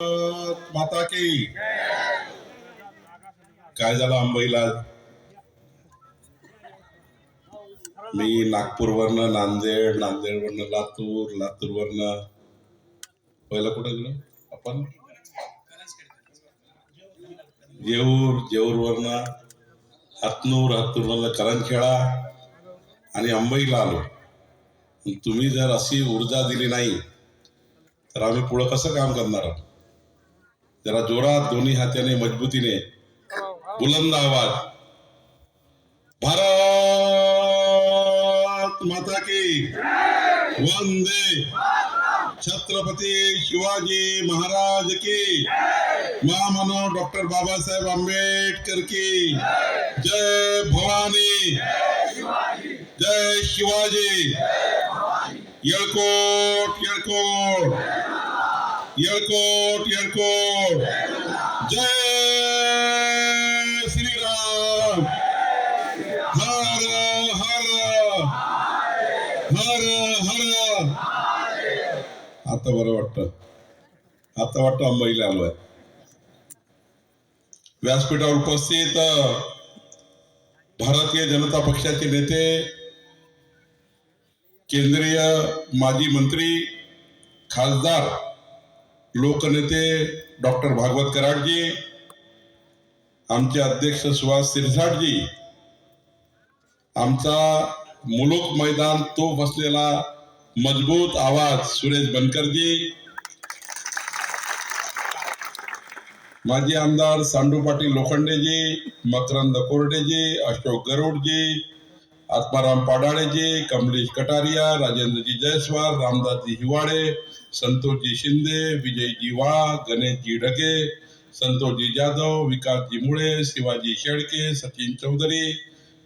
माता की काय झालं अंबईला? मी नागपूरवरनं नांदेड, नांदेडवरनं लातूर, लातूरवरनं पहिलं कुठे गेलो आपण? जेऊर, जेऊरवरनं हातनूर, हातनूरवरनं करंजखेडा आणि अंबईला आलो. तुम्ही जर अशी ऊर्जा दिली नाही तर आम्ही पुढे कसं काम करणार आहोत? जरा जोरात दोन्ही हाताने मजबूतीने बुलंद आवाज, भारत माता की वंदे, छत्रपती शिवाजी महाराज की, महामानव डॉक्टर बाबासाहेब आंबेडकर की जय, भवानी जय शिवाजी, येळकोट येळकोट येळकोट येळकोट, जय श्रीराम, हर हर हर हर. आता बरं वाटतं, आता वाटतं अंबईला आलोय. व्यासपीठावर उपस्थित भारतीय जनता पक्षाचे नेते, केंद्रीय माजी मंत्री, खासदार, लोकनेते डॉक्टर भागवत कराडजी, आमचे अध्यक्ष सुहास शिरसाटजी, आमचा मुलुक मैदान तोफ असलेला मजबूत आवाज सुरेश बनकरजी, माजी आमदार सांडू पाटील लोखंडेजी, मकरंद कोरडेजी, अशोक गरुडजी, आत्माराम पाडाळेजी, कमलेश कटारिया, राजेंद्रजी जयस्वाल, रामदासजी हिवाळे, संतोषजी शिंदे, विजयजी वाळ, गणेशजी ढगे, संतोषजी जाधव, विकासजी मुळे, शिवाजी शेळके, सचिन चौधरी,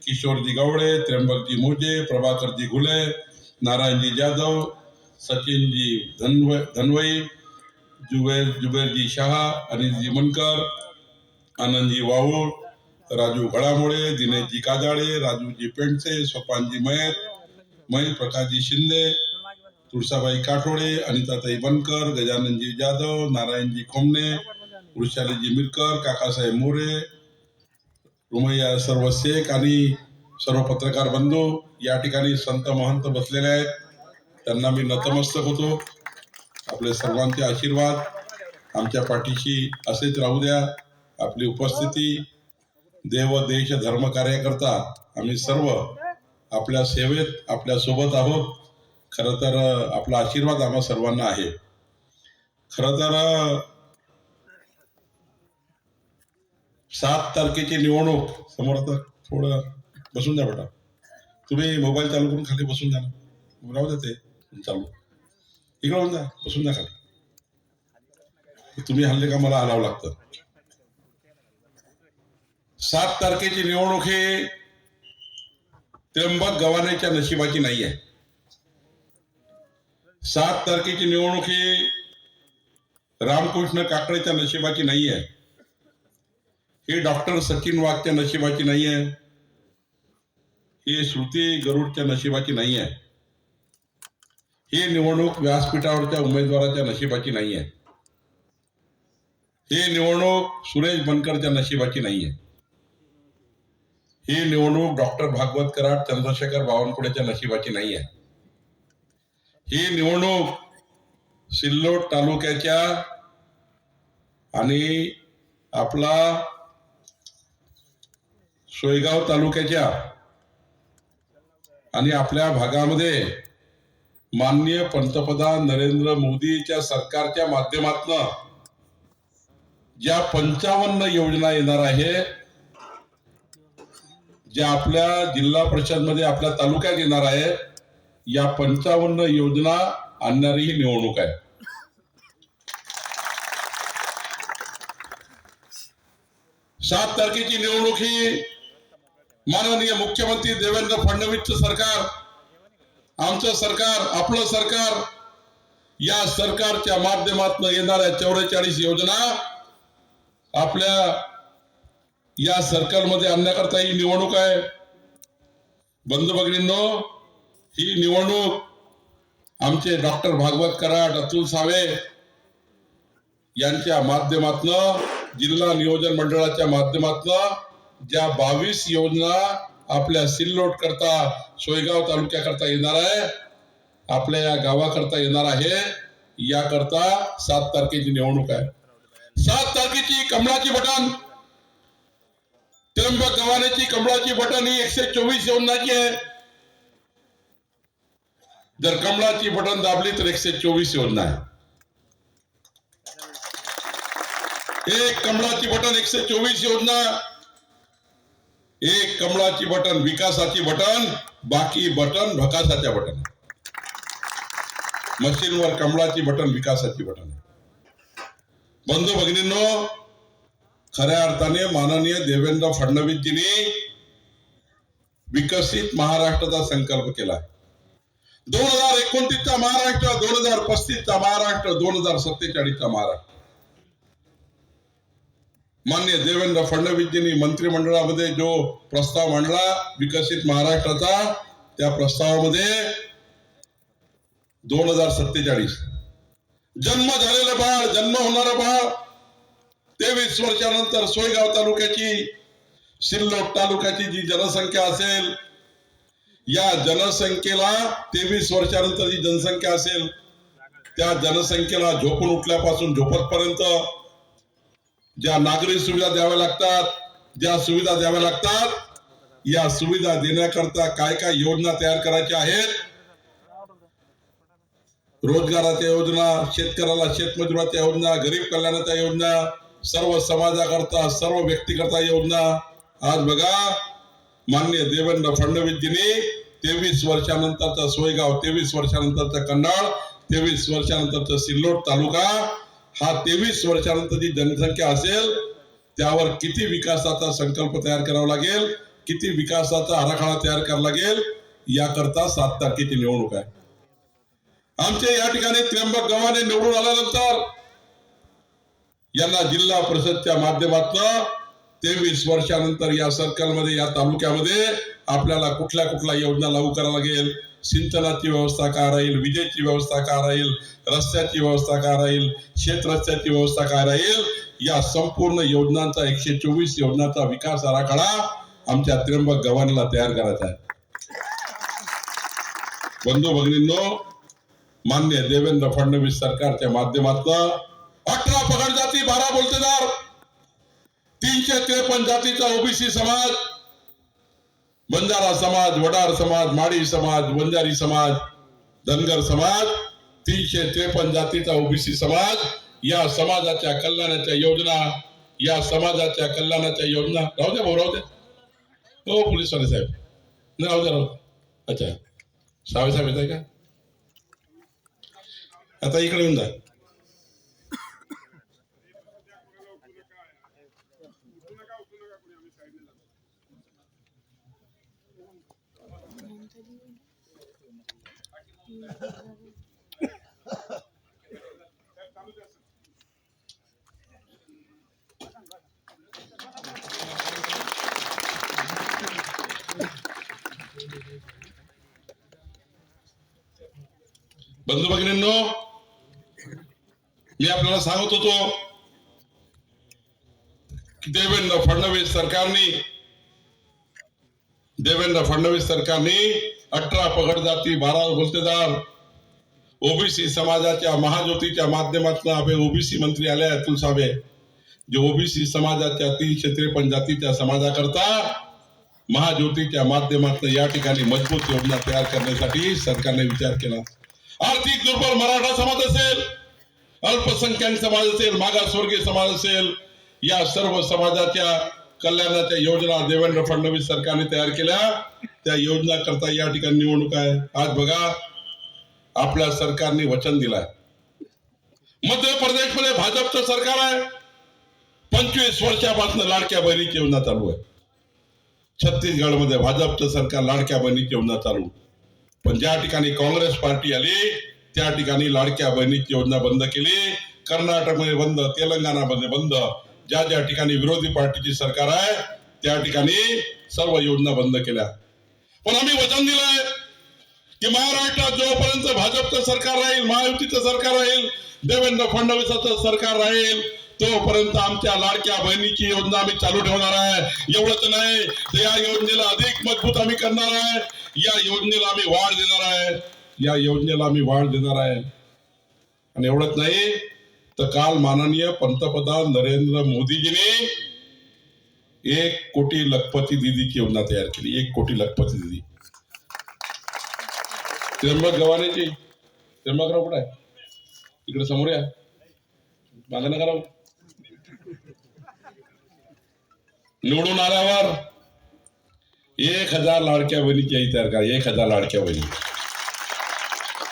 किशोरजी गवळे, त्र्यंबकजी मोजे, प्रभाकरजी घुले, नारायणजी जाधव, सचिनजी धनवई, जुबेरजी शहा, अनिलजी मनकर, आनंदजी वाऊळ, राजू घडामोळे, दिनेशजी काजाळे, राजूजी पेंडसे, सोपानजी महेश प्रकाशजी शिंदे, तुळसाबाई काठोळे, अनिताताई बनकर, गजाननजी जाधव, नारायणजी खोमणे, वृषालीजी मिरकर, काकासाहेब मोरे, रुमैया सर्व शेख आणि सर्व पत्रकार बंधू, या ठिकाणी संत महंत बसलेले आहेत, त्यांना मी नतमस्तक होतो. आपले सर्वांचे आशीर्वाद आमच्या पाठीशी असेच राहू द्या. आपली उपस्थिती देव देश धर्म कार्याकरता आम्ही सर्व आपल्या सेवेत आपल्या सोबत आहोत. खरं तर आपला आशीर्वाद आम्हा सर्वांना आहे. खरं तर 7 तारखेची निवडणूक समोर, आता थोडं बसून द्या बेटा, तुम्ही मोबाईल चालू करून खाली बसून द्या ना, राहू द्या ते चालू, इकडे होऊन द्या, बसून द्या खाली. तुम्ही हल्ले का मला हलावं लागतं. 7 तारखेची निवडणूक ही त्र्यंबक गव्हाणेच्या नशिबाची नाही आहे. 7 तारखेची निवडणूक ही रामकृष्ण काकडेच्या नशिबाची नाही आहे. ही डॉक्टर सचिन वाघच्या नशिबाची नाही आहे. ही श्रुती गरुडच्या नशिबाची नाही आहे. ही निवडणूक व्यासपीठावरच्या उमेदवाराच्या नशिबाची नाही आहे. ही निवडणूक सुरेश बनकरच्या नशिबाची नाही आहे. ही निवडणूक डॉक्टर भागवत कराड, चंद्रशेखर बावनकुळेच्या नशिबाची नाही आहे. ही निवडणूक सिल्लोड तालुक्याच्या आणि आपला सोयगाव तालुक्याच्या आणि आपल्या भागामध्ये माननीय पंतप्रधान नरेंद्र मोदीच्या सरकारच्या माध्यमातून ज्या 55 योजना येणार आहे, ज्या आपल्या जिल्हा परिषद मध्ये आपल्या तालुक्यात येणार आहे, या 55 योजना आणणारी ही निवडणूक आहे. सात तारखेची निवडणूक ही माननीय मुख्यमंत्री देवेंद्र फडणवीसचं सरकार, आमचं सरकार, आपलं सरकार, या सरकारच्या माध्यमातून येणाऱ्या 44 योजना आपल्या या सर्कलमध्ये आणण्याकरता ही निवडणूक आहे. बंधू भगिनींनो, ही निवडणूक आमचे डॉक्टर भागवत कराड, अतुल सावे, यांच्या माध्यमातून, जिल्हा नियोजन मंडळाच्या माध्यमातून ज्या 22 योजना आपल्या सिल्लोड करता, सोयगाव तालुक्याकरता येणार आहे, आपल्या या गावाकरता येणार आहे, याकरता 7 तारखेची निवडणूक आहे. 7 तारखेची कमळाची बटन, त्र्यंबक गव्हाणेची कमळाची बटन ही 124 योजनाची आहे. जर कमळाची बटन दाबली तर 124 योजना आहे. एक कमळाची बटन 124 योजना, एक कमळाची बटन विकासाची बटन, बाकी बटन भकासाच्या बटन. मशीनवर कमळाची बटन विकासाची बटन. बंधू भगिनींनो, खऱ्या अर्थाने माननीय देवेंद्र फडणवीसजींनी विकसित महाराष्ट्राचा संकल्प केला. 2029 चा महाराष्ट्र, 2035 चा महाराष्ट्र, 2047 चा महाराष्ट्र. माननीय देवेंद्र फडणवीसजींनी मंत्रिमंडळामध्ये जो प्रस्ताव मांडला विकसित महाराष्ट्राचा, त्या प्रस्तावामध्ये 2047 जन्म झालेलं बाळ, जन्म होणारं बाळ, 23 वर्षानंतर सोयगाव तालुक्याची, सिल्लोड तालुक्याची जी जनसंख्या असेल, या जनसंख्येला 23 वर्षानंतर जी जनसंख्या असेल, त्या जनसंख्येला झोपून उठल्यापासून झोपतपर्यंत ज्या नागरी सुविधा द्याव्या लागतात, ज्या सुविधा द्याव्या लागतात, या सुविधा देण्याकरता काय काय योजना तयार करायच्या आहेत. रोजगाराच्या योजना, शेतकऱ्याला शेतमजुराच्या योजना, गरीब कल्याणाच्या योजना, सर्व समाजाकरता, सर्व व्यक्तीकरता योजना. आज बघा, माननीय देवेंद्र फडणवीसजींनी 23 वर्षानंतरचा सोयगाव, 23 वर्षानंतरचा कन्नड, 23 वर्षानंतरचा सिल्लोड तालुका, हा 23 वर्षानंतर जी जनसंख्या असेल त्यावर किती विकासाचा संकल्प तयार करावा लागेल, किती विकासाचा आराखडा तयार करावा लागेल, याकरता 7 तारखेची निवडणूक आहे. आमच्या या ठिकाणी त्र्यंबक गव्हाणे निवडून आल्यानंतर यांना जिल्हा परिषदच्या माध्यमातून 23 वर्षानंतर या सर्कलमध्ये, या तालुक्यामध्ये आपल्याला कुठल्या कुठल्या योजना लागू करायला लागेल, सिंचनाची व्यवस्था काय राहील, विजेची व्यवस्था काय राहील, रस्त्याची व्यवस्था काय राहील, शेत रस्त्याची व्यवस्था काय राहील, या संपूर्ण योजनांचा 124 योजनांचा विकास आराखडा आमच्या त्र्यंबक गव्हाणेला तयार करायचा आहे. बंधू भगिनींनो, मान्य देवेंद्र फडणवीस सरकारच्या माध्यमातून 18 पगड जाती, 12 बोलतेदार, 353 जातीचा ओबीसी समाज, बंजारा समाज, वडार समाज, माडी समाज, वंजारी समाज, धनगर समाज, 353 जातीचा ओबीसी समाज, या समाजाच्या कल्याणाच्या योजना, या समाजाच्या कल्याणाच्या योजना. राहू द्या भाऊ, राहू द्या. हो पोलीस वाले साहेब, नाही राहू द्या, राहू. अच्छा, सावे साहेब येत आहे का? आता इकडे येऊन जा. बंधू भगिनींनो, मी आपल्याला सांगत होतो की देवेंद्र फडणवीस सरकारने 18 पगड जाती, 12 बोलतेदार, ओबीसी समाजाच्या महाज्योतीच्या माध्यमातून आपले ओबीसी मंत्री आले अतुल सावे, जे ओबीसी समाजाच्या 353 जातीच्या समाजाकरता महाज्योतीच्या माध्यमातून या ठिकाणी मजबूत योजना तयार करण्यासाठी सरकारने विचार केला. आर्थिक दुर्बल मराठा समाज असेल, अल्पसंख्याक समाज असेल, मागासवर्गीय समाज असेल, या सर्व समाजाच्या कल्याणाच्या योजना देवेंद्र फडणवीस सरकारने तयार केल्या. त्या योजना करता या ठिकाणी निवडणूक आहे. आज बघा, आपल्या सरकारने वचन दिलंय. मध्य प्रदेशमध्ये भाजपचं सरकार आहे, 25 वर्षापासून लाडक्या बहिणीची योजना चालू आहे. छत्तीसगडमध्ये भाजपचं सरकार लाडक्या बहिणीची योजना चालू, पण ज्या ठिकाणी काँग्रेस पार्टी आली त्या ठिकाणी लाडक्या बहिणीची योजना बंद केली. कर्नाटकमध्ये बंद, तेलंगणामध्ये बंद, ज्या ज्या ठिकाणी विरोधी पार्टीची सरकार आहे त्या ठिकाणी सर्व योजना बंद केल्या. पण आम्ही वचन दिलंय की महाराष्ट्रात जोपर्यंत भाजपचं सरकार राहील, महायुतीचं सरकार राहील, देवेंद्र फडणवीसाचं सरकार राहील, तोपर्यंत आमच्या लाडक्या बहिणीची योजना आम्ही चालू ठेवणार आहे। एवढंच नाही तर या योजनेला अधिक मजबूत आम्ही करणार आहे, या योजनेला आम्ही वाढ देणार आहे, या योजनेला आम्ही वाढ देणार आहे। आणि एवढंच नाही तर काल माननीय पंतप्रधान नरेंद्र मोदीजीने 1 कोटी लखपती दीदीची योजना तयार केली। 1 कोटी लखपती दीदी त्र्यंबक गव्हाणेची, त्र्यंबकराव कुठे आहे? इकडे समोर या, मागे नका राहू। निवडून आल्यावर 1000 लाडक्या बहिणीची आई तयार करा, 1000 लाडक्या बहिणी,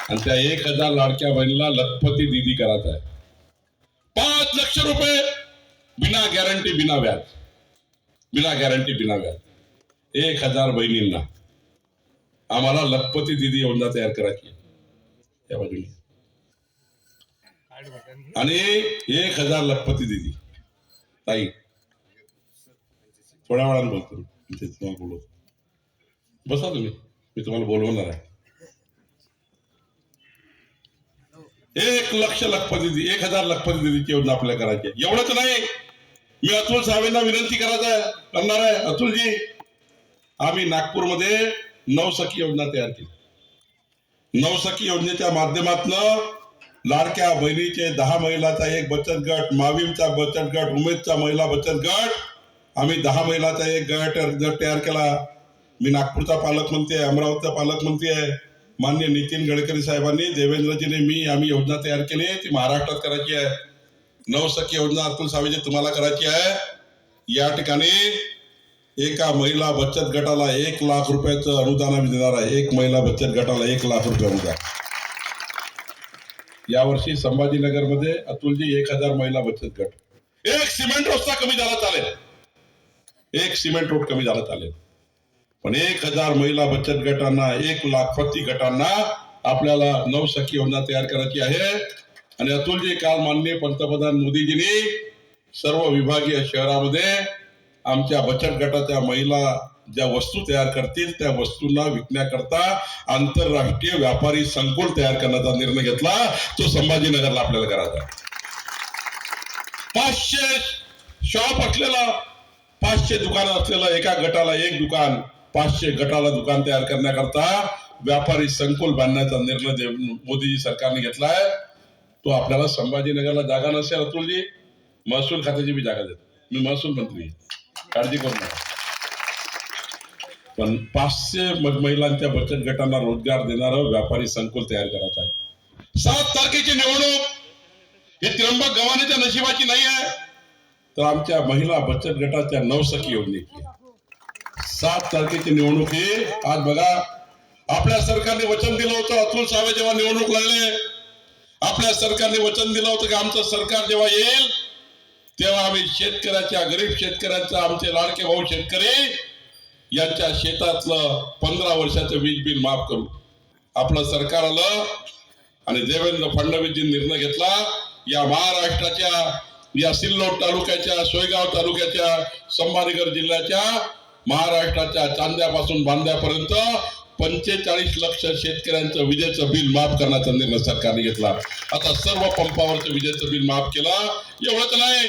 आणि त्या 1000 लाडक्या बहिणीला लखपती दीदी करायचं आहे। 5 लाख रुपये बिना गॅरंटी बिना व्याज, बिना गॅरंटी बिना व्याज 1000 बहिणींना आम्हाला लखपती दीदी योजना तयार करायची या बाजूने, आणि 1000 लखपती दीदी ताई। थोड्या वेळानं बोलतो तुम्हाला, बोलू बसा तुम्ही, मी तुम्हाला बोलवणार आहे। 1 लाख लखपती दीदी, 1000 लखपती दीदीची योजना आपल्याला करायची आहे। एवढंच नाही, मी अतुल साहेबांना विनंती करणार आहे, अतुलजी आम्ही नागपूरमध्ये नवसखी योजना तयार केली। नवसखी योजनेच्या माध्यमातून लाडक्या बहिणीचे 10 महिलाचा एक बचत गट, माविमचा बचत गट, उमेदचा महिला बचत गट, आम्ही 10 महिलाचा एक गट तयार केला। मी नागपूरचा पालकमंत्री आहे, अमरावतीचा पालकमंत्री आहे, माननीय नितीन गडकरी साहेबांनी, देवेंद्रजीने, आम्ही योजना तयार केली, ती महाराष्ट्रात करायची आहे। नवसखी योजना अतुल साहेबजी तुम्हाला करायची आहे। या ठिकाणी एका महिला बचत गटाला 1 लाख रुपयाचं अनुदान आम्ही देणार आहे। एक महिला बचत गटाला 1 लाख रुपये अनुदान। यावर्षी संभाजीनगरमध्ये अतुलजी 1000 महिला बचत गट, एक सिमेंट रस्ता कमी झाला चालेल, एक सिमेंट रोड कमी झाला चालेल, पण 1000 महिला बचत गटांना, 1 लाख प्रति गटांना आपल्याला नवसखी योजना तयार करायची आहे। आणि अतुलजी काल माननीय पंतप्रधान मोदीजींनी सर्व विभागीय शहरामध्ये आमच्या बचत गटाच्या महिला ज्या वस्तू तयार करतील त्या वस्तूंना विकण्याकरता आंतरराष्ट्रीय व्यापारी संकुल तयार करण्याचा निर्णय घेतला, तो संभाजीनगरला आपल्याला करायचा। 500 शॉप असलेला, 500 दुकानं असलेला, एका गटाला 1 दुकान, 500 गटाला दुकान तयार करण्याकरता व्यापारी संकुल बांधण्याचा निर्णय मोदीजी सरकारने घेतलाय। तो आपल्याला संभाजीनगरला जागा नसेल अतुलजी, महसूल खात्याची बी जागा देतो, मी महसूल मंत्री, काळजी करू नका। पण 500 महिलांच्या बचत गटांना रोजगार देणारं व्यापारी संकुल तयार करायचं आहे। 7 तारखेची निवडणूक हे त्र्यंबक गव्हाणेच्या नशिबाची नाही आहे, तर आमच्या महिला बचत गटाच्या नवसखी योजनेची 7 तारखेची निवडणूक ही। आज बघा, आपल्या सरकारने वचन दिलं होतं, अतुल साहेब जेव्हा निवडणूक लढले, आपल्या सरकारने वचन दिलं होतं की आमचं सरकार जेव्हा येईल तेव्हा आम्ही शेतकऱ्याच्या, गरीब शेतकऱ्याचा, आमचे लाडके भाऊ शेतकरी यांच्या शेतातलं 15 वर्षाचं वीज बिल माफ करू। आपलं सरकार आलं आणि देवेंद्र फडणवीसजींनी निर्णय घेतला, या महाराष्ट्राच्या, या सिल्लोड तालुक्याच्या, सोयगाव तालुक्याच्या, संभाजीनगर जिल्ह्याच्या, महाराष्ट्राच्या चांद्यापासून बांद्यापर्यंत 45 लाख शेतकऱ्यांचं विजेचं बिल माफ करण्याचा निर्णय सरकारने घेतला। आता सर्व पंपावरचं विजेचं बिल माफ केलं। एवढंच नाही,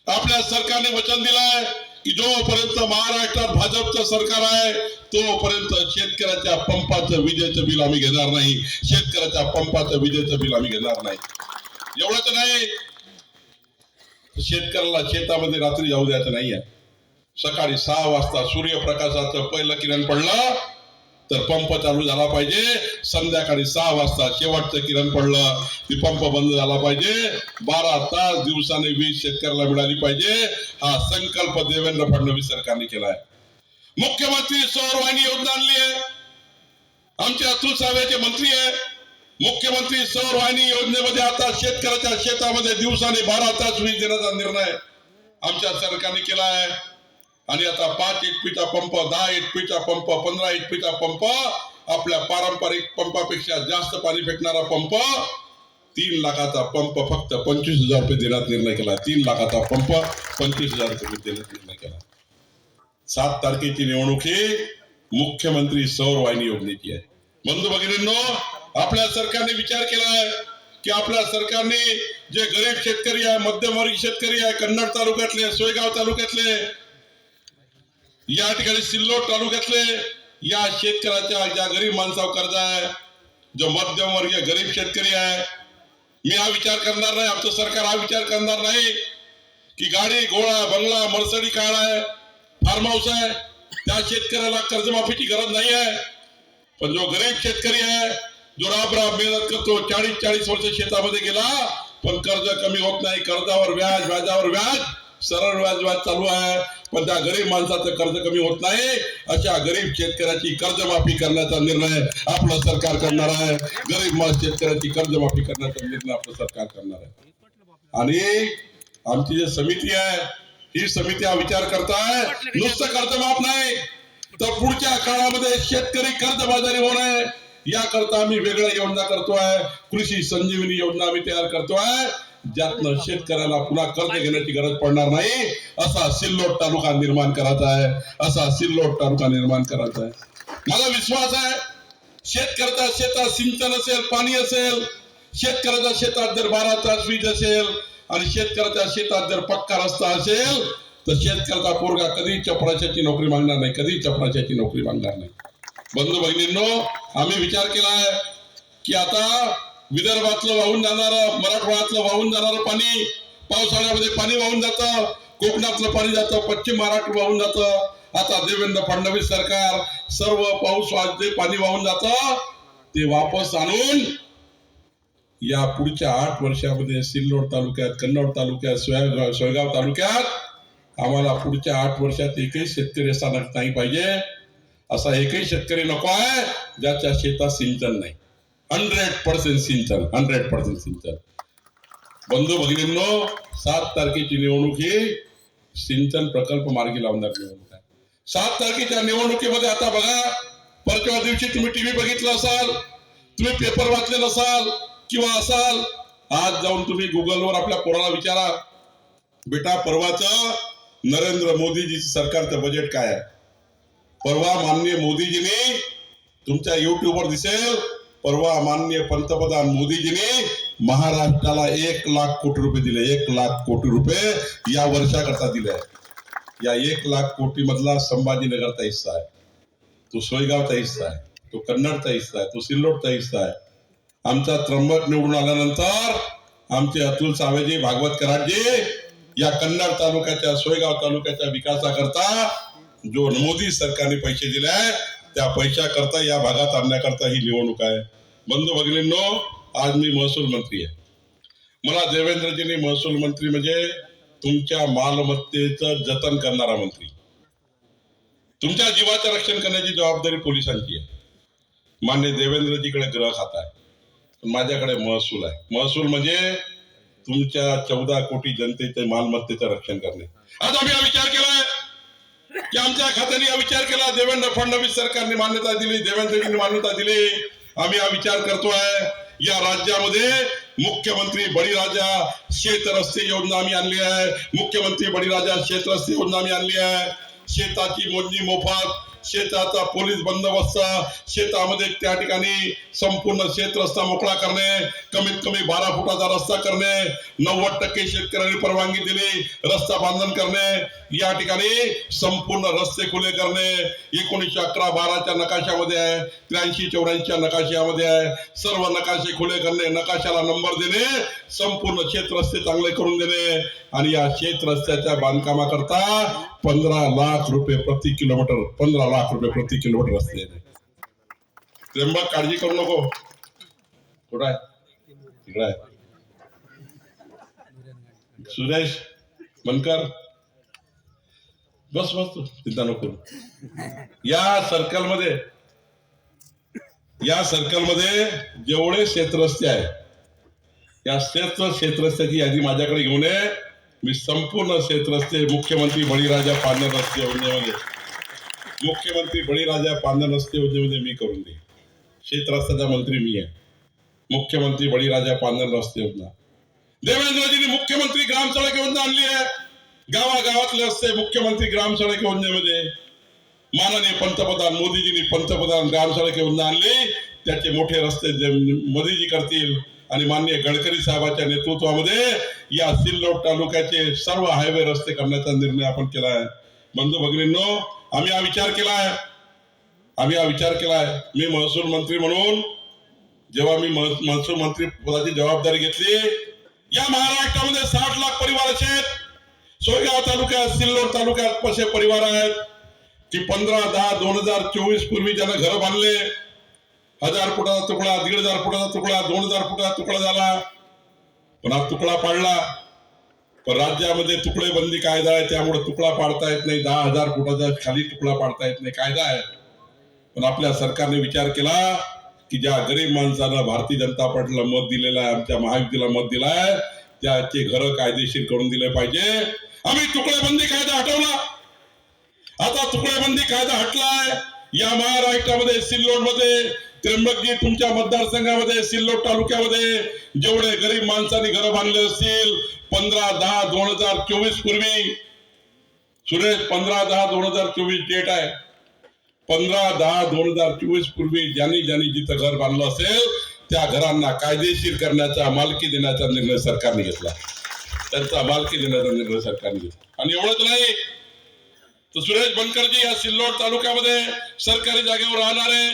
आपल्या सरकारने वचन दिलंय की जोपर्यंत महाराष्ट्रात भाजपचं सरकार आहे तोपर्यंत शेतकऱ्याच्या पंपाचं विजेचं बिल आम्ही घेणार नाही, शेतकऱ्याच्या पंपाचं विजेचं बिल आम्ही घेणार नाही। एवढंच नाही, शेतकऱ्याला शेतामध्ये रात्री जाऊ द्यायचं नाहीये। सकाळी 6 वाजता सूर्यप्रकाशाचं पहिलं किरण पडलं तर पंप चालू झाला पाहिजे, संध्याकाळी 6 वाजता शेवटचं किरण पडलं की पंप बंद झाला पाहिजे। 12 तास दिवसाने वीज शेतकऱ्याला मिळाली पाहिजे, हा संकल्प देवेंद्र फडणवीस सरकारने केलाय। मुख्यमंत्री सौर वाहिनी योजना आणली आहे, आमचे अतुल साहेबांचे मंत्री आहे। मुख्यमंत्री सौर वाहिनी योजनेमध्ये आता शेतकऱ्याच्या शेतामध्ये दिवसाने 12 तास वीज देण्याचा निर्णय आमच्या सरकारने केला आहे। आणि आता 5 HP pump, 10 HP pump, 15 HP pump, आपल्या पारंपरिक पंपापेक्षा जास्त पाणी फेकणारा पंप, 3 लाखाचा पंप फक्त 25,000 रुपये देण्यात निर्णय केला। 3 लाखाचा पंप 25,000 रुपये देण्यात निर्णय केला। 7 तारखेची निवडणूक ही मुख्यमंत्री सौर वाहिनी योजनेची आहे। बंधू भगिनींनो, आपल्या सरकारने विचार केलाय की आपल्या सरकारने जे गरीब शेतकरी आहे, मध्यमवर्गीय शेतकरी आहे, कन्नड तालुक्यातले, सोयगाव तालुक्यातले, या ठिकाणी सिल्लोड तालुक्यातले या शेतकऱ्याच्या ज्या गरीब माणसावर कर्ज आहे, जो मध्यमवर्गीय गरीब शेतकरी आहे, मी हा विचार करणार नाही, आमचं सरकार हा विचार करणार नाही की गाडी घोडा बंगला मर्सडी कार आहे, फार्म हाऊस आहे, त्या शेतकऱ्याला कर्जमाफीची गरज नाही आहे. पण जो गरीब शेतकरी आहे, जो राब मेहनत करतो, 40-40 वर्ष शेतामध्ये गेला, पण कर्ज कमी होत नाही, कर्जावर व्याज, व्याजावर व्याज, सरळ व्याज चालू आहे, पण त्या गरीब माणसाचं कर्ज कमी होत नाही. अशा गरीब शेतकऱ्याची कर्जमाफी करण्याचा निर्णय आपलं सरकार करणार आहे. गरीब शेतकऱ्याची कर्जमाफी करण्याचा निर्णय आपलं सरकार करणार आहे. आणि आमची जी समिती आहे, ही समिती हा विचार करताय नुसतं कर्जमाफ नाही तर पुढच्या काळामध्ये शेतकरी कर्जबाजारी होणे याकरता आम्ही वेगळ्या योजना करतोय. कृषी संजीवनी योजना आम्ही तयार करतोय, ज्यातनं शेतकऱ्याला पुन्हा कर्ज घेण्याची गरज पडणार नाही. असा सिल्लोड तालुका निर्माण करायचा आहे, असा सिल्लोड तालुका निर्माण करायचा आहे. मला विश्वास आहे शेतकऱ्याच्या शेतात सिंचन असेल, पाणी असेल, शेतकऱ्याच्या शेतात जर 12 तास वीज असेल आणि शेतकऱ्याच्या शेतात जर पक्का रस्ता असेल तर शेतकऱ्याचा पोरगा कधी चपराशाची नोकरी मागणार नाही, कधी चपराशाची नोकरी मागणार नाही. बंधू भगिनींनो, आम्ही विचार केलाय की आता विदर्भातलं वाहून जाणारं, मराठवाड्यातलं वाहून जाणारं पाणी पावसाळ्यामध्ये पाणी वाहून जातं, कोकणातलं पाणी जातं, पश्चिम महाराष्ट्र वाहून जातं. आता देवेंद्र फडणवीस सरकार सर्व पाऊस जे पाणी वाहून जातं ते वापस आणून या पुढच्या 8 वर्षामध्ये सिल्लोड तालुक्यात, कन्नड तालुक्यात, सोयगाव तालुक्यात आम्हाला पुढच्या 8 वर्षात एकही शेतकरी असा नाही पाहिजे, असा एकही शेतकरी नको आहे ज्याच्या शेतात सिंचन नाही. 100% सिंचन, 100% सिंचन. बंधू भगिनींनो, 7 तारखेची निवडणूक ही सिंचन प्रकल्प मार्गी लावणार निवडणूक आहे. 7 तारखेच्या निवडणुकीमध्ये आता बघा, परवा दिवशी तुम्ही टीव्ही बघितला असाल, तुम्ही पेपर वाचले नसाल किंवा असाल, आज जाऊन तुम्ही गुगलवर आपल्या पोराला विचारा, बेटा परवाचं नरेंद्र मोदीजी सरकारचं बजेट काय आहे. परवा माननीय मोदीजीने, तुमच्या युट्यूबवर दिसेल, परवा माननीय पंतप्रधान मोदीजीने महाराष्ट्राला 1 लाख कोटी रुपये दिले. 1 लाख कोटी रुपये या वर्षाकरता दिले आहे. या 1 लाख कोटी मधला संभाजीनगरचा हिस्सा आहे, तो सोयगावचा हिस्सा आहे, तो कन्नडचा हिस्सा आहे, तो सिल्लोडचा हिस्सा आहे. आमचा त्र्यंबक निवडून आल्यानंतर आमचे अतुल सावेजी, भागवत कराडजी या कन्नड तालुक्याच्या, सोयगाव तालुक्याच्या विकासाकरता जो मोदी सरकारने पैसे दिले आहे त्या पैशाकरता या भागात आणण्याकरता ही निवडणूक आहे. बंधू भगिनींनो, आज मी महसूल मंत्री आहे. मला देवेंद्रजींनी महसूल मंत्री म्हणजे तुमच्या मालमत्तेचं जतन करणारा मंत्री, तुमच्या जीवाचं रक्षण करण्याची जबाबदारी पोलिसांची आहे. मान्य देवेंद्रजीकडे गृह खाता आहे, माझ्याकडे महसूल आहे. महसूल म्हणजे तुमच्या 14 कोटी जनतेच्या मालमत्तेचं रक्षण करणे. आज आम्ही हा विचार केलाय की आमच्या खात्याने हा विचार केला, देवेंद्र फडणवीस सरकारने मान्यता दिली, देवेंद्रजींनी मान्यता दिली. आम्ही हा विचार करतोय या राज्यामध्ये मुख्यमंत्री बळीराजा शेत रस्ते योजना आम्ही आणली आहे. मुख्यमंत्री बळीराजा शेत रस्ते योजना आम्ही आणली आहे. शेताची मोजणी मोफत, शेताचा पोलीस बंदोबस्त, शेतामध्ये त्या ठिकाणी संपूर्ण शेत रस्ता मोकळा करणे, कमीत कमी 12 फुटाचा रस्ता करणे, 90% शेतकऱ्यांनी परवानगी दिली, रस्ता बांधण करणे, या ठिकाणी संपूर्ण रस्ते खुले करणे. 1911-12च्या नकाशामध्ये आहे, 83-84च्या नकाशामध्ये आहे. सर्व नकाशे खुले करणे, नकाशाला नंबर देणे, संपूर्ण शेत रस्ते चांगले करून देणे आणि या शेत रस्त्याच्या बांधकामाकरता 15 लाख रुपये प्रति किलोमीटर, 15 लाख रुपये प्रति किलोमीटर रस्ते. त्र्यंबक काळजी करू नको, कुठं आहे, तिकडे आहे. सुरेश बनकर, बस तू चिंता नको. या सर्कलमध्ये जेवढे शेतरस्ते आहेत, या शेतरस्त्याची यादी माझ्याकडे घेऊन ये. मी संपूर्ण शेतरस्ते मुख्यमंत्री बळीराजा पांढर रस्ते योजनेमध्ये, मुख्यमंत्री बळीराजा पांढर रस्ते योजनेमध्ये मी करून दे. शेतरस्त्याचा मंत्री मी आहे. मुख्यमंत्री बळीराजा पांढर रस्ते योजना, देवेंद्रजींनी मुख्यमंत्री ग्राम सडक योजना आणली आहे. गावागावातले रस्ते मुख्यमंत्री ग्राम सडक योजनेमध्ये. माननीय पंतप्रधान मोदीजींनी पंतप्रधान ग्राम सडक योजना आणली, त्याचे मोठे रस्ते मोदीजी करतील आणि माननीय गडकरी साहेबांच्या नेतृत्वामध्ये या सिल्लोड तालुक्याचे सर्व हायवे रस्ते करण्याचा निर्णय आपण केला आहे. बंधू भगिनींनो, आम्ही हा विचार केलाय. मी महसूल मंत्री म्हणून जेव्हा मी महसूल मंत्री पदाची जबाबदारी घेतली, या महाराष्ट्रामध्ये 60 लाख परिवार आहेत. सोयगाव तालुक्यात, सिल्लोड तालुक्यात कसे परिवार आहेत की 15/10/2024 पूर्वी ज्यानं घर बांधले, 1000 फुटाचा तुकडा, 1500 फुटाचा तुकडा, 2000 फुटाचा तुकडा झाला, पण हा तुकडा पाडला. पण राज्यामध्ये तुकडे बंदी कायदा आहे, त्यामुळे तुकडा पाडता येत नाही. 10,000 फुटाचा खाली तुकडा पाडता येत नाही, कायदा आहे. पण आपल्या सरकारने विचार केला की ज्या गरीब माणसानं भारतीय जनता पार्टीला मत दिलेलं आहे, आमच्या महायुतीला मत दिलाय, त्याचे घर कायदेशीर करून दिले पाहिजे. आम्ही तुकडेबंदी कायदा हटवला. आता तुकडेबंदी कायदा हटलाय. या महाराष्ट्रामध्ये सिल्लोड मध्ये, त्र्यंबकजी तुमच्या मतदारसंघामध्ये, सिल्लोड तालुक्यामध्ये जेवढे गरीब माणसांनी घर बांधले असतील 15/10/2024 पूर्वी, सुरेश 15/10/2024 डेट आहे, 15/10/2024 पूर्वी ज्यांनी जिथं घर बांधलं असेल त्या घरांना कायदेशीर करण्याचा, मालकी देण्याचा निर्णय सरकारने घेतला. त्यांचा मालकी देण्याचा निर्णय सरकारने घेतला. आणि एवढंच नाही तर सुरेश बनकरजी या सिल्लोड तालुक्यामध्ये सरकारी जागेवर राहणारे,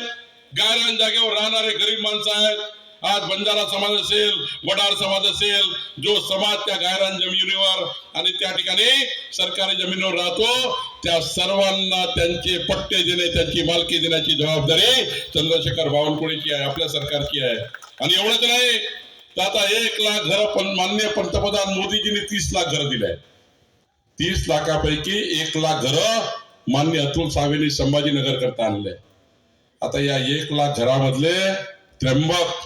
गायरान जागेवर राहणारे गरीब माणसं आहेत. आज बंजारा समाज असेल, वडार समाज असेल, जो समाज त्या गायरान जमिनीवर आणि त्या ठिकाणी सरकारी जमिनीवर राहतो, त्या सर्वांना त्यांचे पट्टे देणे, त्यांची मालकी देण्याची जबाबदारी चंद्रशेखर बावनकुळेची आहे, आपल्या सरकारची आहे. आणि एवढंच नाही तर आता 1 लाख घर माननीय पंतप्रधान मोदीजींनी 30 लाख घर दिले. 30 लाखापैकी 1 लाख घर माननीय अतुल सावेंनी संभाजीनगर करता आणले. आता या 1 लाख घरामधले त्र्यंबक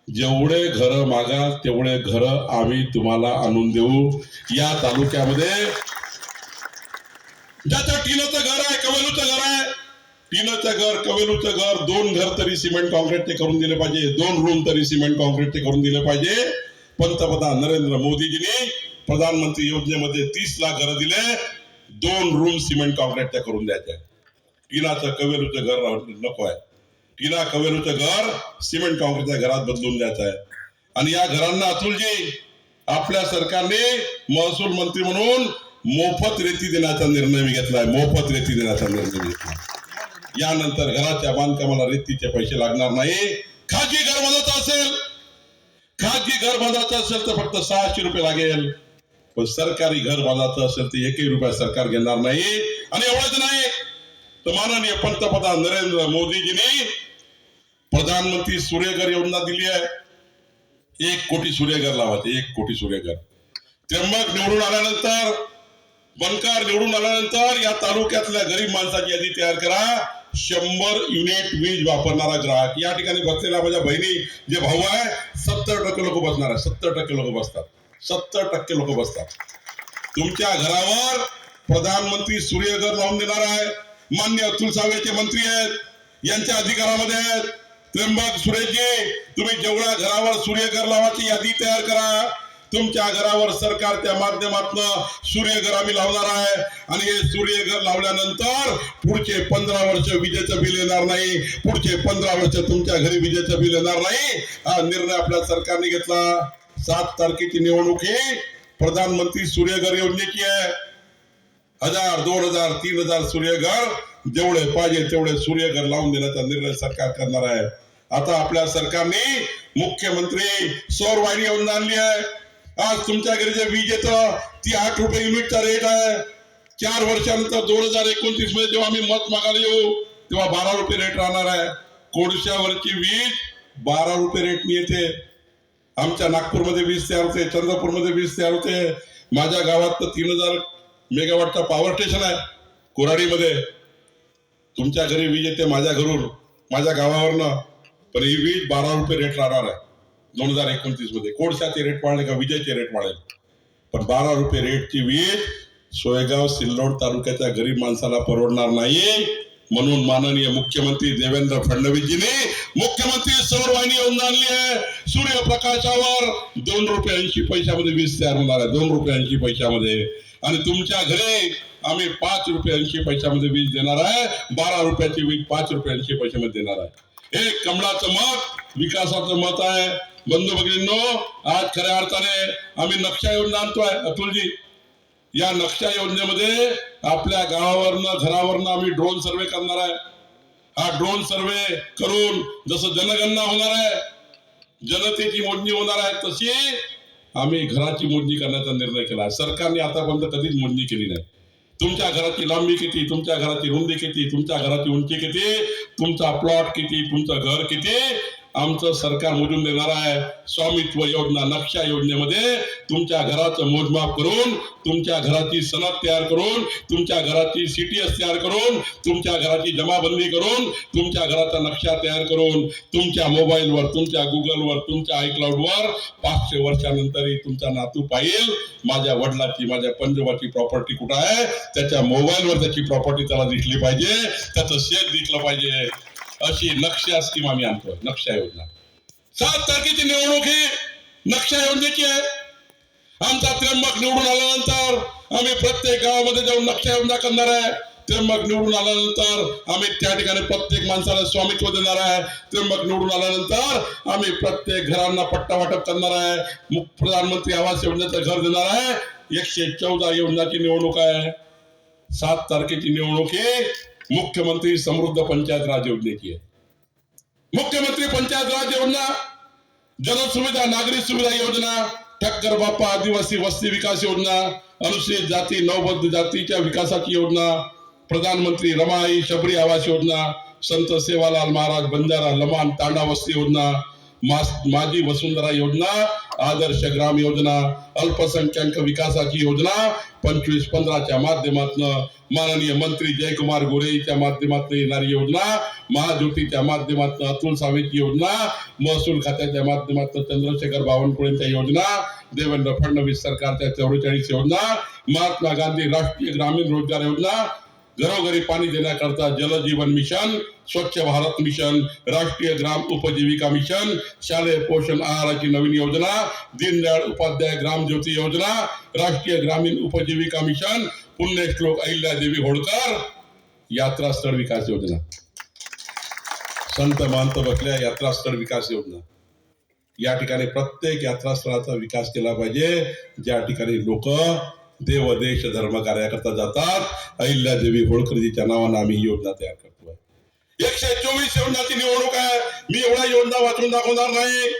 जेवढे घर मागाल तेवढे घर आम्ही तुम्हाला आणून देऊ. या तालुक्यामध्ये ज्याचं टिनचं घर आहे, कवेलूचं घर आहे, टिनचं घर, कवेलूचं घर, 2 घर तरी सिमेंट कॉन्क्रीटचे करून दिले पाहिजे, 2 रूम तरी सिमेंट कॉन्क्रीटचे करून दिले पाहिजे. पंतप्रधान नरेंद्र मोदीजींनी प्रधानमंत्री योजनेमध्ये 30 लाख घर दिले, 2 रूम सिमेंट कॉन्क्रीटच्या करून द्यायचे. टिनाचं कवेलूचं घर नको आहे, टिना कवेलूचं घर सिमेंट कॉन्क्रीटच्या घरात बदलून द्यायचं आहे. आणि या घरांना अतुलजी आपल्या सरकारने महसूल मंत्री म्हणून मोफत रेती देण्याचा निर्णय मी घेतलाय. मोफत रेती देण्याचा निर्णय घेतला. यानंतर घराच्या बांधकामाला रेतीचे पैसे लागणार नाही. खाजगी घर बांधायचं असेल, खाजगी घर बांधायचं असेल तर फक्त 600 रुपये लागेल. पण सरकारी घर बांधायचं असेल तर 1 रुपया सरकार घेणार नाही. आणि एवढंच नाही तर माननीय पंतप्रधान नरेंद्र मोदीजींनी प्रधानमंत्री सूर्यघर योजना दिली आहे. 1 कोटी सूर्यघर लावायचे, 1 कोटी सूर्यघर. त्र्यंबक निवडून आल्यानंतर, बनकर निवडून आल्यानंतर या तालुक्यातल्या गरीब माणसाची यादी तयार करा. 100 युनिट वीज वापरणारा ग्राहक. या ठिकाणी बसलेल्या माझ्या बहिणी, जे भाऊ आहे, 70% लोक बसणार आहे. 70% लोक बसतात, 70% लोक बसतात. तुमच्या घरावर प्रधानमंत्री सूर्यघर लावून देणार आहे. मान्य अतुल सावेचे मंत्री आहेत, यांच्या अधिकारामध्ये आहेत. त्र्यंबक सुरेशजी, तुम्ही जेवढ्या घरावर सूर्यघर लावायची यादी तयार करा. तुमच्या घरावर सरकारच्या माध्यमातून सूर्यघर आम्ही लावणार आहे. आणि हे सूर्यघर लावल्यानंतर पुढचे 15 वर्ष विजेचं बिल येणार नाही. पुढचे 15 वर्ष तुमच्या घरी विजेचं बिल येणार नाही. हा निर्णय आपल्या सरकारने घेतला. 7 तारखेची निवडणूक ही प्रधानमंत्री सूर्यघर योजनेची आहे. 1000, 2000, 3000 सूर्यघर जेवढे पाहिजे तेवढे सूर्यघर लावून देण्याचा निर्णय सरकार करणार आहे. आता आपल्या सरकारने मुख्यमंत्री सौर वाहिनी योजना आणली आहे. आज तुमच्या घरी जे वीज येतं ती 8 रुपये युनिटचा रेट आहे. 4 वर्षानंतर 2029 मध्ये जेव्हा आम्ही मत मागायला येऊ तेव्हा 12 रुपये रेट राहणार आहे. कोळशावरची वीज 12 रुपये रेटनी येते. आमच्या नागपूरमध्ये वीज तयार होते, चंद्रपूरमध्ये वीज तयार होते. माझ्या गावात तर 3000 मेगावॉटचा पॉवर स्टेशन आहे कोराडीमध्ये. तुमच्या घरी वीज येते माझ्या घरून, माझ्या गावावरनं, पण ही वीज 12 रुपये रेट राहणार आहे 2029 मध्ये. कोळशाचे रेट वाढले का विजेचे रेट वाढेल, पण 12 रुपये रेटची वीज सोयगाव सिल्लोड तालुक्याच्या गरीब माणसाला परवडणार नाही. म्हणून माननीय मुख्यमंत्री देवेंद्र फडणवीसजींनी मुख्यमंत्री सौर वाहिनी योजना आणली आहे. सूर्यप्रकाशावर 2 रुपये 80 पैशामध्ये वीज तयार होणार आहे. 2 रुपये 80 पैशामध्ये. आणि तुमच्या घरी आम्ही 5 रुपये 80 पैशामध्ये वीज देणार आहे. 12 रुपयाची वीज 5 रुपये 80 पैशामध्ये देणार आहे. हे कमळाचं मत, विकासाचं मत आहे. बंधू भगिनींनो, आज खऱ्या अर्थाने आम्ही नक्षा योजना आणतोय. अतुलजी, या नक्षा योजनेमध्ये आपल्या गावावरनं घरावरनं आम्ही ड्रोन सर्वे करणार आहे. हा ड्रोन सर्वे करून जसं जनगणना होणार आहे, जनतेची मोजणी होणार आहे, तशी आम्ही घराची मोजणी करण्याचा निर्णय केला आहे. सरकारने आतापर्यंत कधीच मोजणी केली नाही. तुमच्या घराची लांबी किती, तुमच्या घराची रुंदी किती, तुमच्या घराची उंची किती, तुमचा प्लॉट किती, तुमचं घर किती, आमचं सरकार मोजून देणार आहे. स्वामित्व योजना नक्षा योजनेमध्ये तुमच्या घराचं मोजमाप करून, तुमच्या घराची सनद तयार करून, तुमच्या घराची CTS तयार करून, तुमच्या घराची जमाबंदी करून, तुमच्या घराचा नक्षा तयार करून, तुमच्या मोबाईलवर, तुमच्या गुगलवर, तुमच्या iCloudवर 500 वर्षानंतरही तुमचा नातू पाहिल माझ्या वडिलाची, माझ्या पंजोबाची प्रॉपर्टी कुठं आहे, त्याच्या मोबाईलवर त्याची प्रॉपर्टी त्याला दिसली पाहिजे, त्याचं शेत दिसलं पाहिजे. अशी नक्षा स्कीम आम्ही आणतोय. नक्षा योजना 7 तारखेची निवडणूक ही नक्षा योजनेची आहे. आमचा त्र्यंबक निवडून आल्यानंतर आम्ही प्रत्येक गावामध्ये जाऊन नक्षा योजना करणार आहे. त्र्यंबक निवडून आल्यानंतर आम्ही त्या ठिकाणी प्रत्येक माणसाला स्वामित्व देणार आहे. त्र्यंबक निवडून आल्यानंतर आम्ही प्रत्येक घरांना पट्टा वाटप करणार आहे. प्रधानमंत्री आवास योजनेचं घर देणार आहे. 114 योजनाची निवडणूक आहे. 7 तारखेची निवडणूक ही मुख्यमंत्री समृद्ध पंचायत राज योजनेची आहे. मुख्यमंत्री पंचायत राज योजना, जनसुविधा नागरी सुविधा योजना, ठक्कर बाप्पा आदिवासी वस्ती विकास योजना, अनुसूचित जाती नवबद्ध जातीच्या विकासाची योजना, प्रधानमंत्री रमाई शबरी आवास योजना, संत सेवालाल महाराज बंजारा लमान तांडा वस्ती योजना, माझी वसुंधरा योजना, आदर्श ग्राम योजना, अल्पसंख्याक विकासाची योजना 25-15च्या माध्यमातून, माननीय मंत्री जयकुमार गोरेच्या माध्यमातून येणारी योजना, महाज्योतीच्या माध्यमातून अतुल सावेची योजना, महसूल खात्याच्या माध्यमातून चंद्रशेखर बावनकुळेंच्या योजना, देवेंद्र फडणवीस सरकारच्या 44 योजना, महात्मा गांधी राष्ट्रीय ग्रामीण रोजगार योजना, घरोघरी पाणी देण्याकरता जल जीवन मिशन, स्वच्छ भारत मिशन, राष्ट्रीय ग्राम उपजीविका मिशन, शालेय पोषण आहाराची नवीन योजना, दीनदयाळ उपाध्याय ग्राम ज्योती योजना, राष्ट्रीय ग्रामीण उपजीविका मिशन, पुण्यश्लोक अहिल्यादेवी होळकर यात्रा स्थळ विकास योजना, संत महंत बसल्या यात्रा स्थळ विकास योजना. या ठिकाणी प्रत्येक यात्रा स्थळाचा विकास केला पाहिजे. ज्या ठिकाणी लोक देव देश धर्म कार्याकरता जातात, अहिल्यादेवी होळकरजीच्या नावानं आम्ही ही योजना तयार करतोय. 124 योजनाची निवडणूक आहे. मी एवढा योजना वाचून दाखवणार नाही,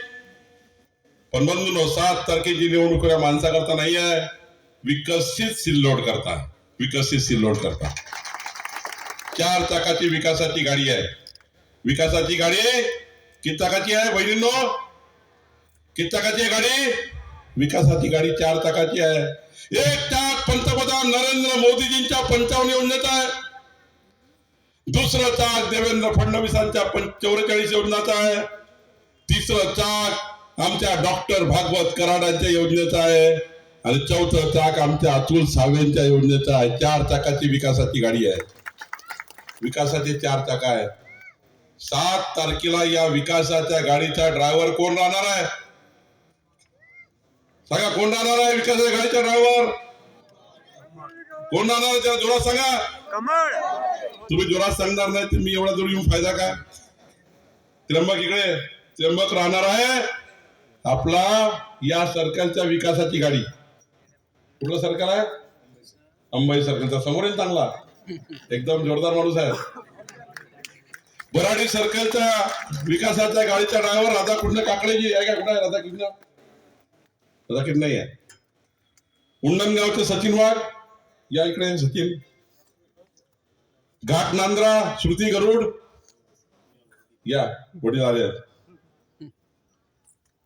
पण बंधूंनो 7 तारखेची निवडणूक या माणसाकरता नाही आहे, विकसित सिल्लोड करता. विकसित सिल्लोड करता 4 चाकाची विकासाची गाडी आहे. विकासाची गाडी किती चाकाची आहे बहिणींनो? किती चाकाची आहे गाडी? विकासाची गाडी 4 चाकाची आहे. एक चाक पंतप्रधान नरेंद्र मोदीजींच्या 55 योजनेचा आहे. दुसरं चाक देवेंद्र फडणवीसांच्या 44 योजनाचा आहे. तिसरं चाक आमच्या डॉक्टर भागवत कराडांच्या योजनेचा आहे. आणि चौथं चाक आमच्या अतुल सावेंच्या योजनेचा आहे. 4 चाकाची विकासाची गाडी आहे. विकासाचे 4 चाक आहे. 7 तारखेला या विकासाच्या गाडीचा ड्रायव्हर कोण राहणार आहे? सांगा, कोण राहणार आहे विकासाच्या गाडीचा ड्रायव्हर? कोण राहणार आहे? त्याला जोरात सांगा. कमळ. तुम्ही जोरात सांगणार नाही तर मी एवढा दूर येऊन फायदा काय? त्र्यंबक इकडे. त्र्यंबक राहणार आहे आपला या सर्कलच्या विकासाची गाडी. कुठलं सर्कल आहे? अंबाई सर्कलचा. समोर येईल चांगला, एकदम जोरदार माणूस आहे. बराडी सर्कलच्या विकासाच्या गाडीचा ड्रायव्हर राधाकृष्ण काकडेजी आहे का? कुठं आहे राधाकृष्ण? राधाकृष्ण नाही आहे. उंडणगावचे सचिन वाघ या इकडे. सचिन. घाट नांद्रा श्रुती गरुड या, वडील आले आहेत.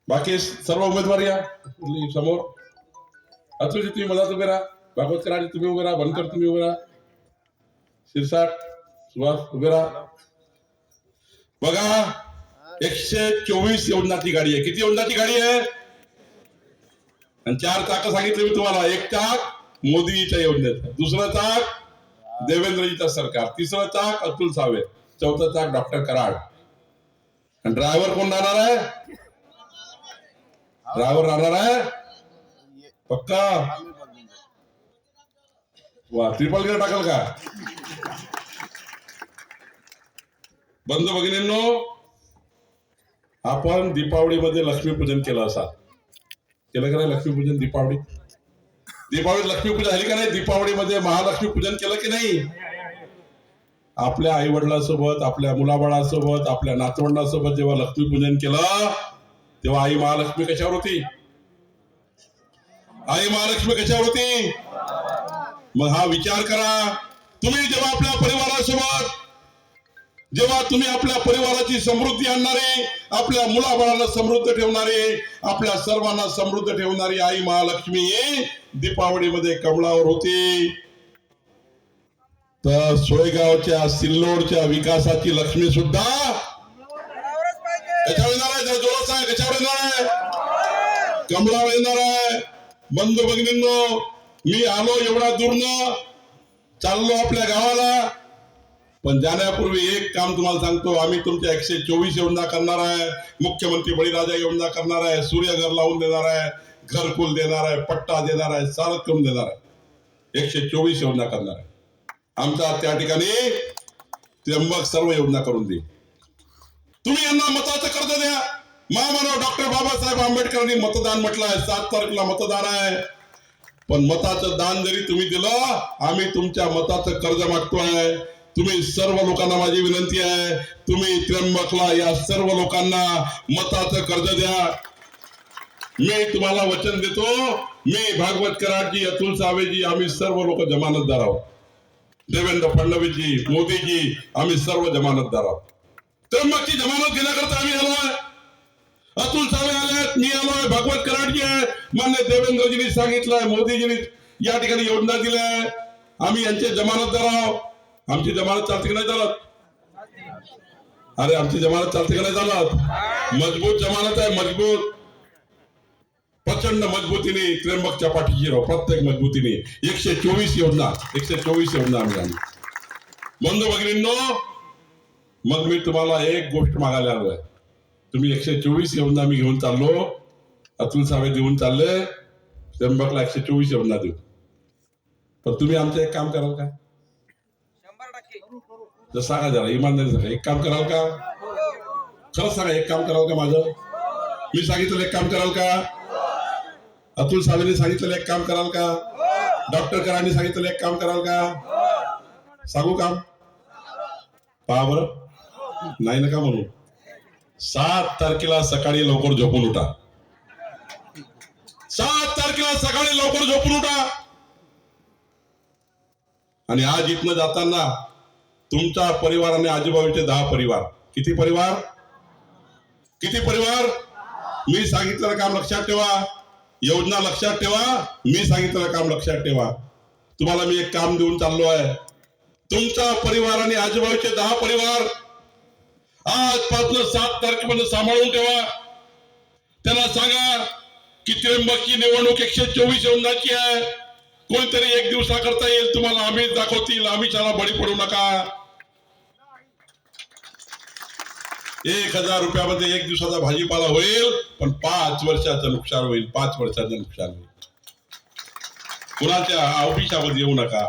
बाकी सर्व उमेदवार या समोर. अतुलजी तुम्ही मधात उभे राहा, भागवत कराड तुम्ही उभे राहा, बनकर तुम्ही उभे राहा, शिरसाट सुभाष उभे राहा. बघा 124 योजनाची गाडी आहे. किती योजनाची गाडी आहे? आणि 4 चाक सांगितले मी तुम्हाला. एक चाक मोदीच्या योजनेचं, दुसरं चाक देवेंद्रजीचं सरकार, तिसरं चाक अतुल सावे, चौथं चाक डॉक्टर कराड. आणि ड्रायव्हर कोण राहणार आहे? ड्रायव्हर राहणार आहे पक्का. वा, ट्रिपल गिअर टाकल का? बंधू भगिनींनो, आपण दीपावलीमध्ये लक्ष्मीपूजन केलं असा, केलं का नाही? लक्ष्मीपूजन दीपावळीत लक्ष्मीपूजन झाली का नाही? दीपावलीमध्ये महालक्ष्मी पूजन केलं की नाही? आपल्या आई वडिलांसोबत, आपल्या मुलाबाळासोबत, आपल्या नातवंडासोबत जेव्हा लक्ष्मीपूजन केलं तेव्हा आई महालक्ष्मी कशावर होती? आई महालक्ष्मी कशावर होती? मग हा विचार करा. तुम्ही जेव्हा आपल्या परिवारासोबत, जेव्हा तुम्ही आपल्या परिवाराची समृद्धी आणणारे, आपल्या मुलाबाळाला समृद्ध ठेवणारे, आपल्या सर्वांना समृद्ध ठेवणारी आई महालक्ष्मी दीपावलीमध्ये कमळावर होती, तर सोयगावच्या सिल्लोडच्या विकासाची लक्ष्मी सुद्धा कशावर येणार आहे? जर जोरात सांग, कशावर येणार आहे? कमळावर येणार आहे. बंधू भगिनींनो, मी आलो एवढा दूरनं, चाललो आपल्या गावाला, पण जाण्यापूर्वी एक काम तुम्हाला सांगतो. आम्ही तुमच्या 124 योजना करणार आहे, मुख्यमंत्री बळीराजा योजना करणार आहे, सूर्यघर लावून देणार आहे, घरकुल देणार आहे, पट्टा देणार आहे, सारं करून देणार आहे. 124 योजना करणार आहे. आमचा त्या ठिकाणी त्र्यंबक सर्व योजना करून दे. तुम्ही यांना मताचं कर्ज द्या. महामानव डॉक्टर बाबासाहेब आंबेडकरांनी मतदान म्हटलं आहे, 7 तारखेला मतदान आहे. पण मताचं दान जरी तुम्ही दिलं, आम्ही तुमच्या मताचं कर्ज मागतोय. तुम्ही सर्व लोकांना माझी विनंती आहे, तुम्ही त्र्यंबकला या सर्व लोकांना मताचं कर्ज द्या. मी तुम्हाला वचन देतो, मी भागवत कराडजी, अतुल सावेजी, आम्ही सर्व लोक जमानतदार आहोत. देवेंद्र फडणवीसजी, मोदीजी, आम्ही सर्व जमानतदार आहोत. त्र्यंबकची जमानत घेण्याकरता आम्ही आलोय. अतुल सावे आले, मी आलोय, भागवत कराडजी आहे, मान्य देवेंद्रजींनी सांगितलंय, मोदीजींनी या ठिकाणी योजना दिल्या, आम्ही यांचे जमानतदार आहोत. आमची जमानत चालते की नाही चालत? अरे आमची जमानत चालते की नाही चालत? मजबूत जमानत आहे, मजबूत, प्रचंड मजबूतीने त्र्यंबकच्या पाठीशी राहू, प्रत्येक मजबूतीने. 124 योजना आम्ही आणली. बंधू भगिनींनो, मग मी तुम्हाला एक गोष्ट मागायला आलोय. तुम्ही 124 योजना मी घेऊन चाललो, अतुल सावे देऊन चालले, त्र्यंबकला 124 योजना देऊ. पण तुम्ही आमचं एक काम कराल का? तर सांगा जरा इमानदारी सांगा, एक काम कराल का? खरंच सांगा, एक काम कराल का? माझं मी सांगितलं एक काम कराल का? अतुल सावेने सांगितलं एक काम कराल का? डॉक्टर करांनी सांगितलं एक काम कराल का? सांगू काम? पहा बरं, नाही नका म्हणू. 7 तारखेला सकाळी लवकर झोपून उठा. 7 तारखेला सकाळी लवकर झोपून उठा. आणि आज इथनं जाताना तुमच्या परिवाराने आजूबाजूचे 10 परिवार, किती परिवार? मी सांगितलेलं काम लक्षात ठेवा, योजना लक्षात ठेवा, मी सांगितलेलं काम लक्षात ठेवा. तुम्हाला मी एक काम देऊन चाललो आहे. तुमच्या परिवाराने आजूबाजूचे 10 परिवार आजपासून 7 तारखेपर्यंत सांभाळून ठेवा. त्यांना सांगा की त्र्यंबकची निवडणूक 124 योजनाची आहे. कोणतरी एक दिवसा करता येईल, तुम्हाला आम्ही दाखवतील, आम्ही त्याला बळी पडू नका. 1000 रुपयामध्ये एक दिवसाचा भाजीपाला होईल, पण 5 वर्षाचं नुकसान होईल. 5 वर्षाचं नुकसान होईल. कुणाच्या ऑफिसामध्ये येऊ नका.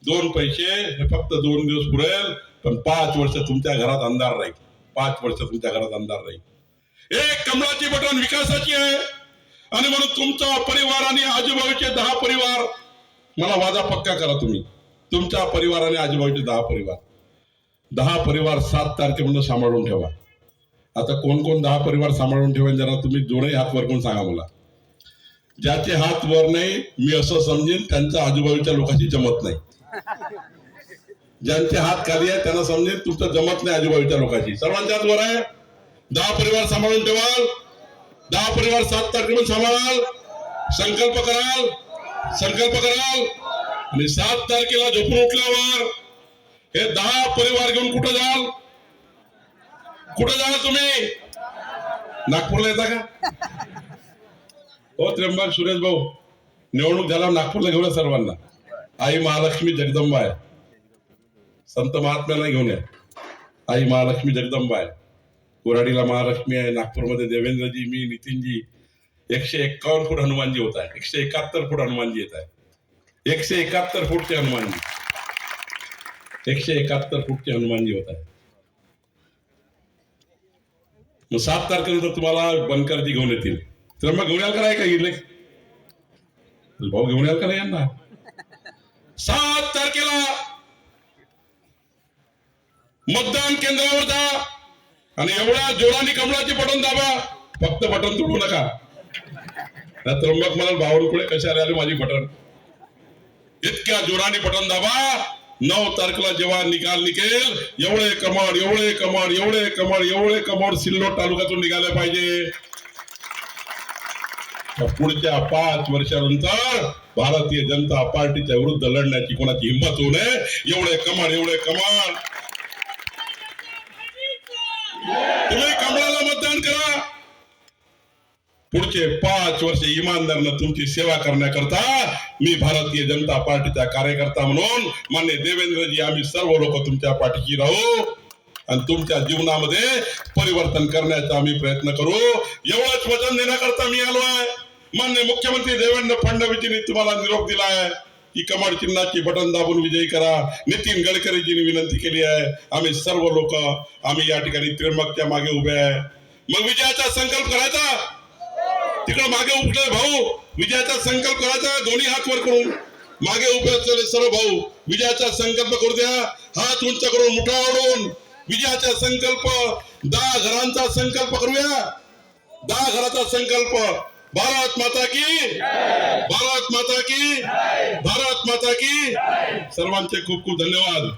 2 पैसे हे फक्त 2 दिवस पुरेल, पण 5 वर्ष तुमच्या घरात अंधार राहील. 5 वर्ष तुमच्या घरात अंधार राहील. एक कमळाची बटन विकासाची आहे. आणि म्हणून तुमचा परिवार आणि आजूबाजूचे 10 परिवार, मला वादा पक्का करा. तुम्ही तुमच्या परिवाराने आजूबाजूचे 10 परिवार 7 तारखेपर्यंत सांभाळून ठेवा. आता कोण कोण 10 परिवार सांभाळून ठेवेल, जरा तुम्ही दोन्ही हात वर करून सांगा मला. ज्याचे हात वर नाही, मी असं समजेन त्यांच्या आजूबाजूच्या लोकांशी जमत नाही. ज्यांचे हात खाली आहे त्यांना समजेल तुमचं जमत नाही आजूबाजूच्या लोकांशी. सर्वांच्या हात वर आहे. 10 परिवार सांभाळून ठेवाल. 10 परिवार 7 तारखेपर्यंत सांभाळाल. संकल्प कराल आणि 7 तारखेला झोपून उठल्यावर हे 10 परिवार घेऊन कुठं जाल तुम्ही? नागपूरला येता का? हो त्र्यंबक, सुरेश भाऊ, निवडणूक झाल्यावर नागपूरला घेऊया सर्वांना. आई महालक्ष्मी जगदंबा आहे. संत महात्म्याला घेऊन या. आई महालक्ष्मी जगदंबा आहे, कोराडीला महालक्ष्मी आहे, नागपूरमध्ये देवेंद्रजी, मी, नितीनजी. 151 फूट हनुमानजी होत आहे, 171 फूट हनुमानजी येत आहे. 171 फूटचे हनुमानजी, 171 फूटचे हनुमानजी होत आहे. मग 7 तारखेनंतर तुम्हाला बनकरजी घेऊन येतील. तर मग घेऊन याल का नाही, का इले भाऊ घेऊन याल का नाही यांना? 7 तारखेला मतदान केंद्रावर जा आणि एवढ्या जोराने कमळाची बटन दाबा, फक्त बटन तोडू नका. त्र्यंबक मला बावनकुळे कशाला आले माझी बटन, इतक्या जोराने बटन दाबा. 9 तारखेला जेव्हा निकाल निघेल, एवढे कमळ, एवढे कमळ, एवढे कमळ, एवढे कमळ सिल्लोड तालुक्यातून निघाले पाहिजे. पुढच्या 5 वर्षानंतर भारतीय जनता पार्टीच्या विरुद्ध लढण्याची कोणाची हिंमत होऊ नये. एवढे कमळ, एवढे कमळ. तुम्ही कमळाला मतदान करा. पुढचे 5 वर्ष इमानदारीनं तुमची सेवा करण्याकरता मी भारतीय जनता पार्टीचा कार्यकर्ता म्हणून मान्य देवेंद्रजी, आम्ही सर्व लोक तुमच्या पाठीशी राहू आणि तुमच्या जीवनामध्ये परिवर्तन करण्याचा आम्ही प्रयत्न करू. एवढंच वचन देण्याकरता मी आलो आहे. मान्य मुख्यमंत्री देवेंद्र फडणवीसजींनी तुम्हाला निरोप दिलाय की कमळ चिन्हाची बटन दाबून विजयी करा. नितीन गडकरीजींनी विनंती केली आहे. आम्ही सर्व लोक आम्ही या ठिकाणी त्र्यंबकच्या मागे उभे आहे. मग विजयाचा संकल्प करायचा. तिकडे मागे उभे भाऊ, विजयाचा संकल्प करायचा. दोन्ही हात वर करून मागे उभे असलेले सर्व भाऊ विजयाचा संकल्प करू द्या. हात उंच करून मुठा ओढून विजयाचा संकल्प, 10 घरांचा संकल्प करूया. 10 घराचा संकल्प. भारत माता की, भारत माता की, भारत माता की. सर्वांचे खूप खूप धन्यवाद.